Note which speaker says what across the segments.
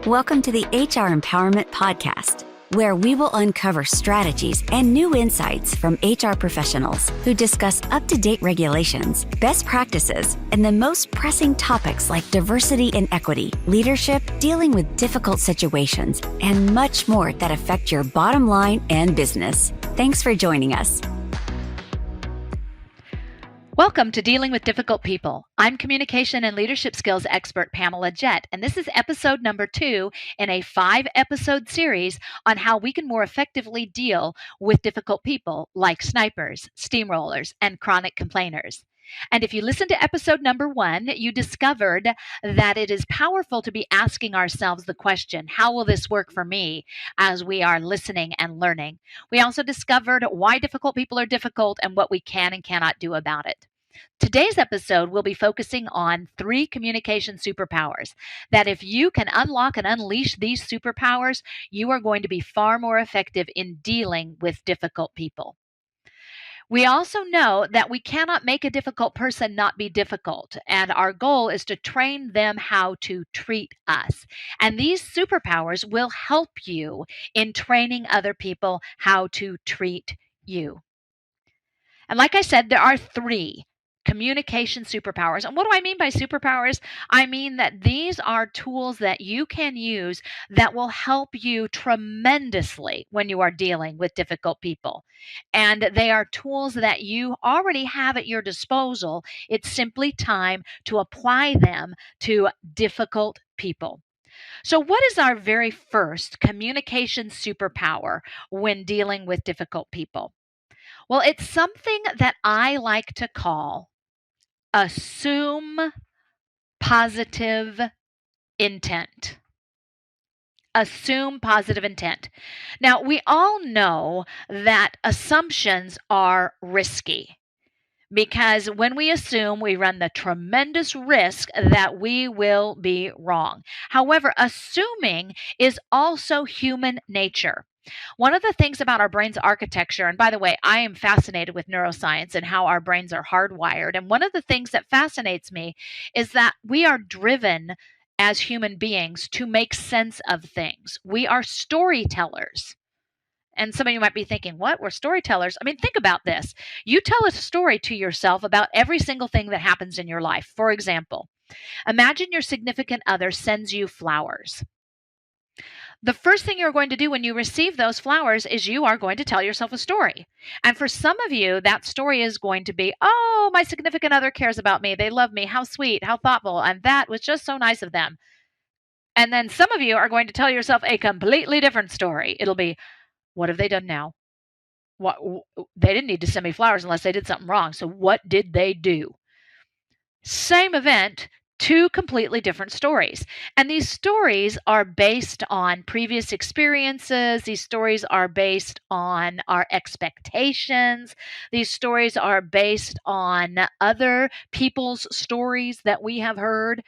Speaker 1: Welcome to the HR Empowerment Podcast, where we will uncover strategies and new insights from HR professionals who discuss up-to-date regulations, best practices, and the most pressing topics like diversity and equity, leadership, dealing with difficult situations, and much more that affect your bottom line and business. Thanks for joining us.
Speaker 2: Welcome to Dealing with Difficult People. I'm communication and leadership skills expert Pamela Jett, and this is episode number 2 in a 5-episode series on how we can more effectively deal with difficult people like snipers, steamrollers, and chronic complainers. And if you listened to episode number 1, you discovered that it is powerful to be asking ourselves the question, how will this work for me, as we are listening and learning. We also discovered why difficult people are difficult and what we can and cannot do about it. Today's episode will be focusing on 3 communication superpowers that if you can unlock and unleash these superpowers, you are going to be far more effective in dealing with difficult people. We also know that we cannot make a difficult person not be difficult, and our goal is to train them how to treat us. And these superpowers will help you in training other people how to treat you. And like I said, there are 3 communication superpowers. And what do I mean by superpowers? I mean that these are tools that you can use that will help you tremendously when you are dealing with difficult people. And they are tools that you already have at your disposal. It's simply time to apply them to difficult people. So, what is our very first communication superpower when dealing with difficult people? Well, it's something that I like to call assume positive intent. Assume positive intent. Now, we all know that assumptions are risky because when we assume, we run the tremendous risk that we will be wrong. However, assuming is also human nature. One of the things about our brain's architecture, and by the way, I am fascinated with neuroscience and how our brains are hardwired. And one of the things that fascinates me is that we are driven as human beings to make sense of things. We are storytellers. And some of you might be thinking, what? We're storytellers? I mean, think about this. You tell a story to yourself about every single thing that happens in your life. For example, imagine your significant other sends you flowers. The first thing you're going to do when you receive those flowers is you are going to tell yourself a story. And for some of you, that story is going to be, oh, my significant other cares about me. They love me. How sweet, how thoughtful. And that was just so nice of them. And then some of you are going to tell yourself a completely different story. It'll be, what have they done now? What, they didn't need to send me flowers unless they did something wrong. So what did they do? Same event, 2 completely different stories. And these stories are based on previous experiences. These stories are based on our expectations. These stories are based on other people's stories that we have heard.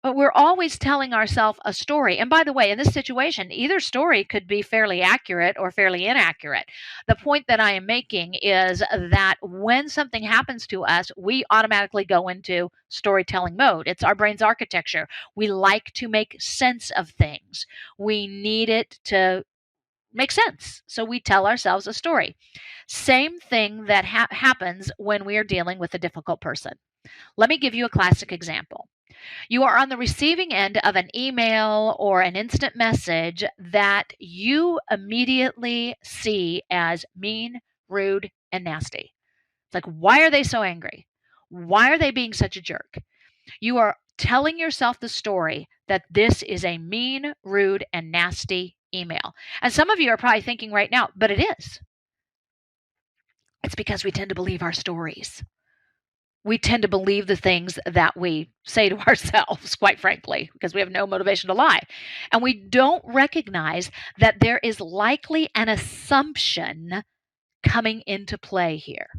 Speaker 2: But we're always telling ourselves a story. And by the way, in this situation, either story could be fairly accurate or fairly inaccurate. The point that I am making is that when something happens to us, we automatically go into storytelling mode. It's our brain's architecture. We like to make sense of things. We need it to make sense. So we tell ourselves a story. Same thing that happens when we are dealing with a difficult person. Let me give you a classic example. You are on the receiving end of an email or an instant message that you immediately see as mean, rude, and nasty. It's like, why are they so angry? Why are they being such a jerk? You are telling yourself the story that this is a mean, rude, and nasty email. And some of you are probably thinking right now, but it is. It's because we tend to believe our stories. We tend to believe the things that we say to ourselves, quite frankly, because we have no motivation to lie. And we don't recognize that there is likely an assumption coming into play here.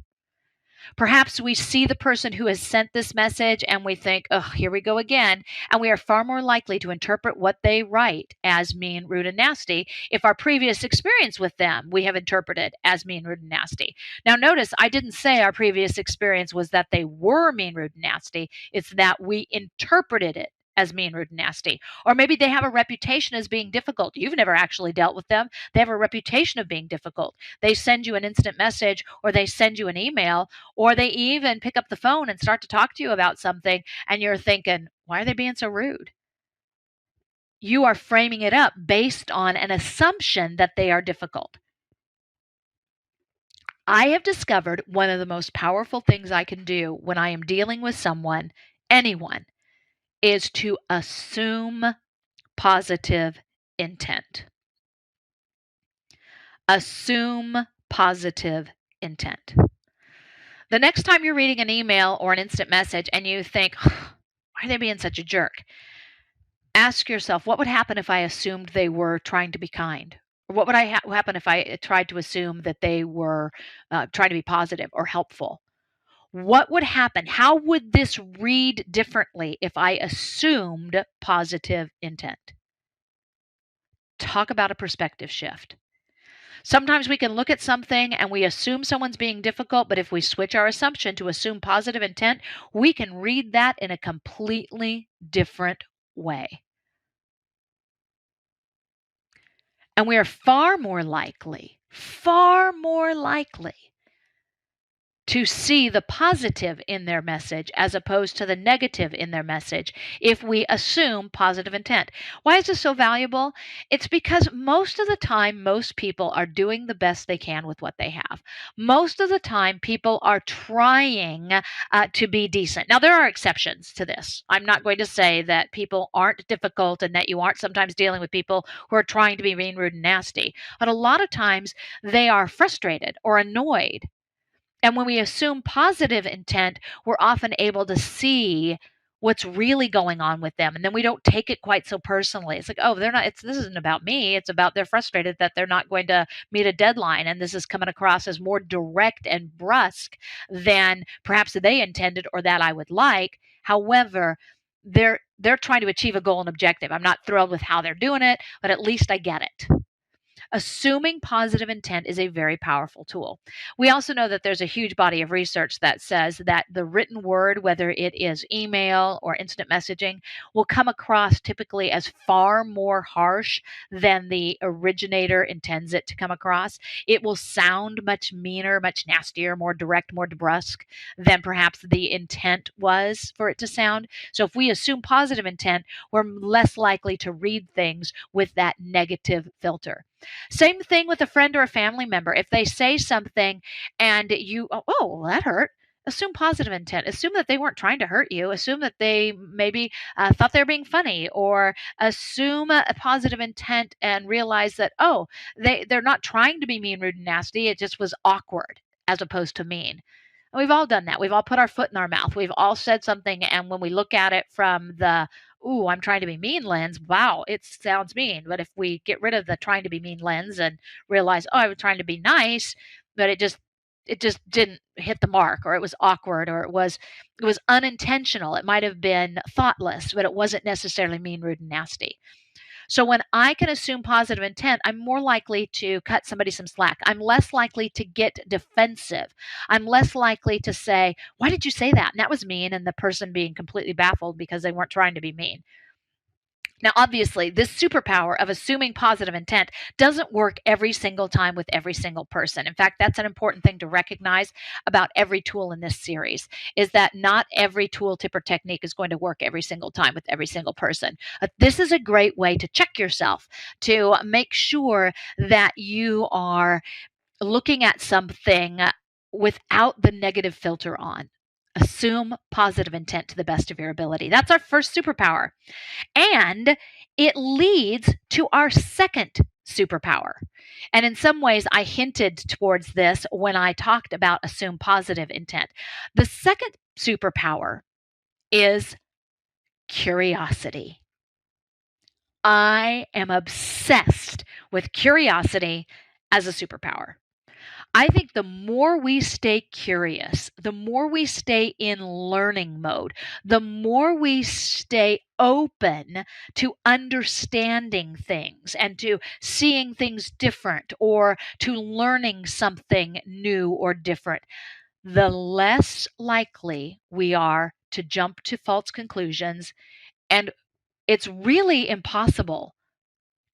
Speaker 2: Perhaps we see the person who has sent this message and we think, oh, here we go again. And we are far more likely to interpret what they write as mean, rude, and nasty if our previous experience with them we have interpreted as mean, rude, and nasty. Now, notice I didn't say our previous experience was that they were mean, rude, and nasty. It's that we interpreted it as mean, rude, and nasty. Or maybe they have a reputation as being difficult. You've never actually dealt with them. They have a reputation of being difficult. They send you an instant message, or they send you an email, or they even pick up the phone and start to talk to you about something, and you're thinking, why are they being so rude? You are framing it up based on an assumption that they are difficult. I have discovered one of the most powerful things I can do when I am dealing with someone, anyone, is to assume positive intent. Assume positive intent. The next time you're reading an email or an instant message and you think, why are they being such a jerk? Ask yourself, what would happen if I assumed they were trying to be kind? Or what would happen if I tried to assume that they were trying to be positive or helpful? What would happen? How would this read differently if I assumed positive intent? Talk about a perspective shift. Sometimes we can look at something and we assume someone's being difficult, but if we switch our assumption to assume positive intent, we can read that in a completely different way. And we are far more likely to see the positive in their message as opposed to the negative in their message if we assume positive intent. Why is this so valuable? It's because most of the time, most people are doing the best they can with what they have. Most of the time, people are trying to be decent. Now, there are exceptions to this. I'm not going to say that people aren't difficult and that you aren't sometimes dealing with people who are trying to be mean, rude, and nasty. But a lot of times, they are frustrated or annoyed. And when we assume positive intent, we're often able to see what's really going on with them. And then we don't take it quite so personally. It's like, oh, this isn't about me. It's about they're frustrated that they're not going to meet a deadline. And this is coming across as more direct and brusque than perhaps they intended or that I would like. However, they're trying to achieve a goal and objective. I'm not thrilled with how they're doing it, but at least I get it. Assuming positive intent is a very powerful tool. We also know that there's a huge body of research that says that the written word, whether it is email or instant messaging, will come across typically as far more harsh than the originator intends it to come across. It will sound much meaner, much nastier, more direct, more brusque than perhaps the intent was for it to sound. So if we assume positive intent, we're less likely to read things with that negative filter. Same thing with a friend or a family member. If they say something and you, oh, that hurt. Assume positive intent. Assume that they weren't trying to hurt you. Assume that they maybe thought they were being funny, or assume a positive intent and realize that, oh, they're not trying to be mean, rude, and nasty. It just was awkward as opposed to mean. And we've all done that. We've all put our foot in our mouth. We've all said something, and when we look at it from the ooh, I'm trying to be mean lens, wow, it sounds mean. But if we get rid of the trying to be mean lens and realize, oh, I was trying to be nice, but it just didn't hit the mark, or it was awkward, or it was unintentional. It might have been thoughtless, but it wasn't necessarily mean, rude, and nasty. So when I can assume positive intent, I'm more likely to cut somebody some slack. I'm less likely to get defensive. I'm less likely to say, why did you say that? And that was mean, and the person being completely baffled because they weren't trying to be mean. Now, obviously, this superpower of assuming positive intent doesn't work every single time with every single person. In fact, that's an important thing to recognize about every tool in this series, is that not every tool, tip, or technique is going to work every single time with every single person. This is a great way to check yourself, to make sure that you are looking at something without the negative filter on. Assume positive intent to the best of your ability. That's our first superpower. And it leads to our second superpower. And in some ways, I hinted towards this when I talked about assume positive intent. The second superpower is curiosity. I am obsessed with curiosity as a superpower. I think the more we stay curious, the more we stay in learning mode, the more we stay open to understanding things and to seeing things different, or to learning something new or different, the less likely we are to jump to false conclusions and it's really impossible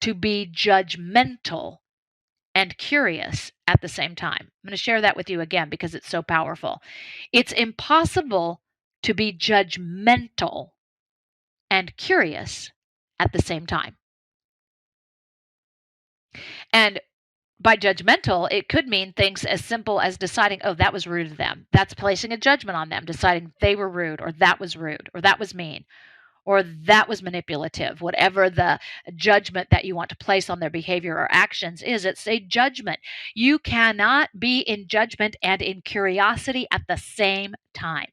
Speaker 2: to be judgmental and curious at the same time. I'm going to share that with you again because it's so powerful. It's impossible to be judgmental and curious at the same time. And by judgmental, it could mean things as simple as deciding, oh, that was rude of them. That's placing a judgment on them, deciding they were rude, or that was rude, or that was mean, or that was manipulative. Whatever the judgment that you want to place on their behavior or actions is, it's a judgment. You cannot be in judgment and in curiosity at the same time.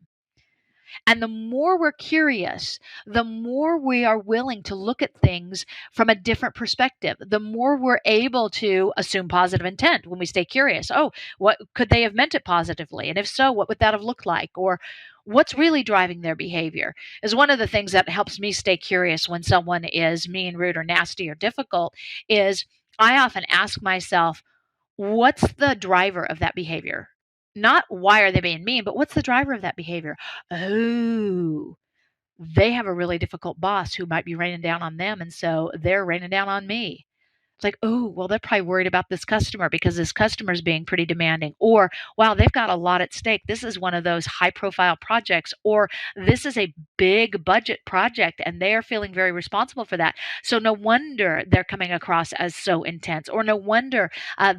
Speaker 2: And the more we're curious, the more we are willing to look at things from a different perspective, the more we're able to assume positive intent when we stay curious. Oh, what could they have meant it positively? And if so, what would that have looked like? Or what's really driving their behavior is one of the things that helps me stay curious when someone is mean, rude, or nasty or difficult is I often ask myself, what's the driver of that behavior? Not why are they being mean, but what's the driver of that behavior? Oh, they have a really difficult boss who might be raining down on them, and so they're raining down on me. It's like, oh, well, they're probably worried about this customer because this customer is being pretty demanding. Or, wow, they've got a lot at stake. This is one of those high profile projects, or this is a big budget project and they are feeling very responsible for that. So no wonder they're coming across as so intense, or no wonder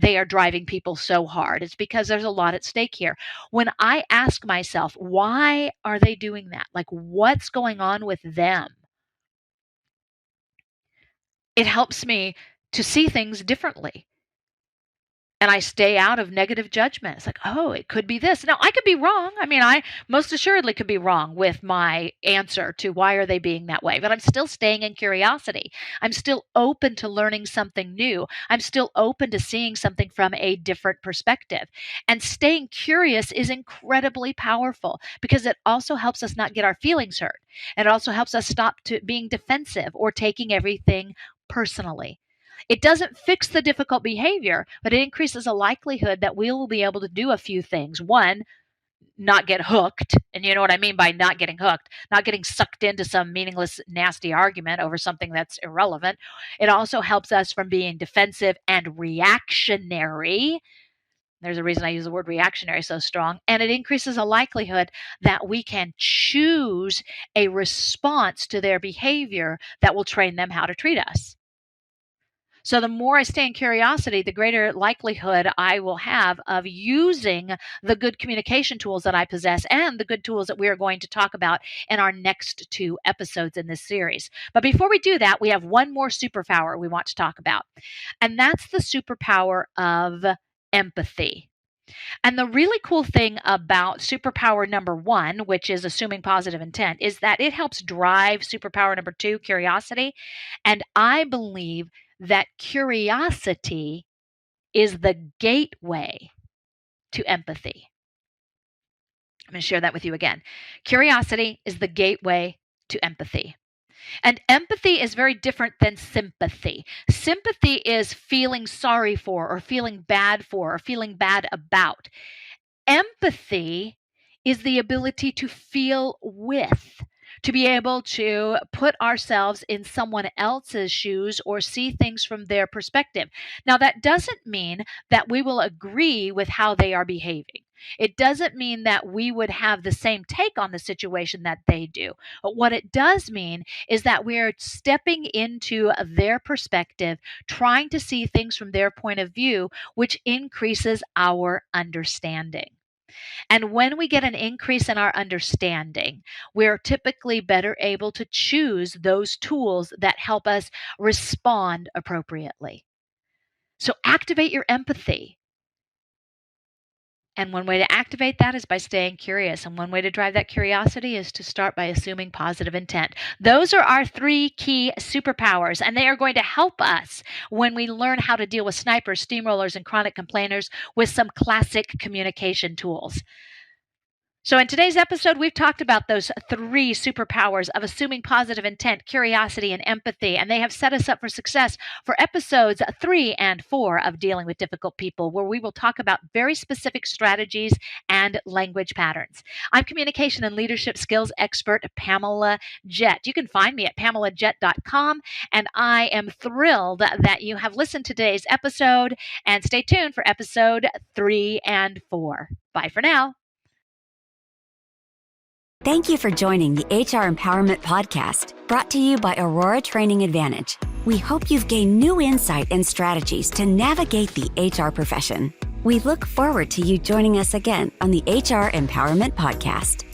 Speaker 2: they are driving people so hard. It's because there's a lot at stake here. When I ask myself, why are they doing that? Like, what's going on with them? It helps me to see things differently. And I stay out of negative judgment. It's like, oh, it could be this. Now, I could be wrong. I mean, I most assuredly could be wrong with my answer to why are they being that way. But I'm still staying in curiosity. I'm still open to learning something new. I'm still open to seeing something from a different perspective. And staying curious is incredibly powerful because it also helps us not get our feelings hurt. And it also helps us stop being defensive or taking everything personally. It doesn't fix the difficult behavior, but it increases the likelihood that we will be able to do a few things. One, not get hooked. And you know what I mean by not getting hooked, not getting sucked into some meaningless, nasty argument over something that's irrelevant. It also helps us from being defensive and reactionary. There's a reason I use the word reactionary so strong. And it increases the likelihood that we can choose a response to their behavior that will train them how to treat us. So the more I stay in curiosity, the greater likelihood I will have of using the good communication tools that I possess and the good tools that we are going to talk about in our next 2 episodes in this series. But before we do that, we have one more superpower we want to talk about, and that's the superpower of empathy. And the really cool thing about superpower number 1, which is assuming positive intent, is that it helps drive superpower number 2, curiosity. And I believe that curiosity is the gateway to empathy. I'm going to share that with you again. Curiosity is the gateway to empathy. And empathy is very different than sympathy. Sympathy is feeling sorry for, or feeling bad for, or feeling bad about. Empathy is the ability to feel with, to be able to put ourselves in someone else's shoes or see things from their perspective. Now, that doesn't mean that we will agree with how they are behaving. It doesn't mean that we would have the same take on the situation that they do. But what it does mean is that we're stepping into their perspective, trying to see things from their point of view, which increases our understanding. And when we get an increase in our understanding, we're typically better able to choose those tools that help us respond appropriately. So activate your empathy. And one way to activate that is by staying curious. And one way to drive that curiosity is to start by assuming positive intent. Those are our 3 key superpowers, and they are going to help us when we learn how to deal with snipers, steamrollers, and chronic complainers with some classic communication tools. So, in today's episode, we've talked about those three superpowers of assuming positive intent, curiosity, and empathy, and they have set us up for success for episodes 3 and 4 of Dealing with Difficult People, where we will talk about very specific strategies and language patterns. I'm communication and leadership skills expert Pamela Jett. You can find me at PamelaJett.com, and I am thrilled that you have listened to today's episode, and stay tuned for episode 3 and 4. Bye for now.
Speaker 1: Thank you for joining the HR Empowerment Podcast, brought to you by Aurora Training Advantage. We hope you've gained new insight and strategies to navigate the HR profession. We look forward to you joining us again on the HR Empowerment Podcast.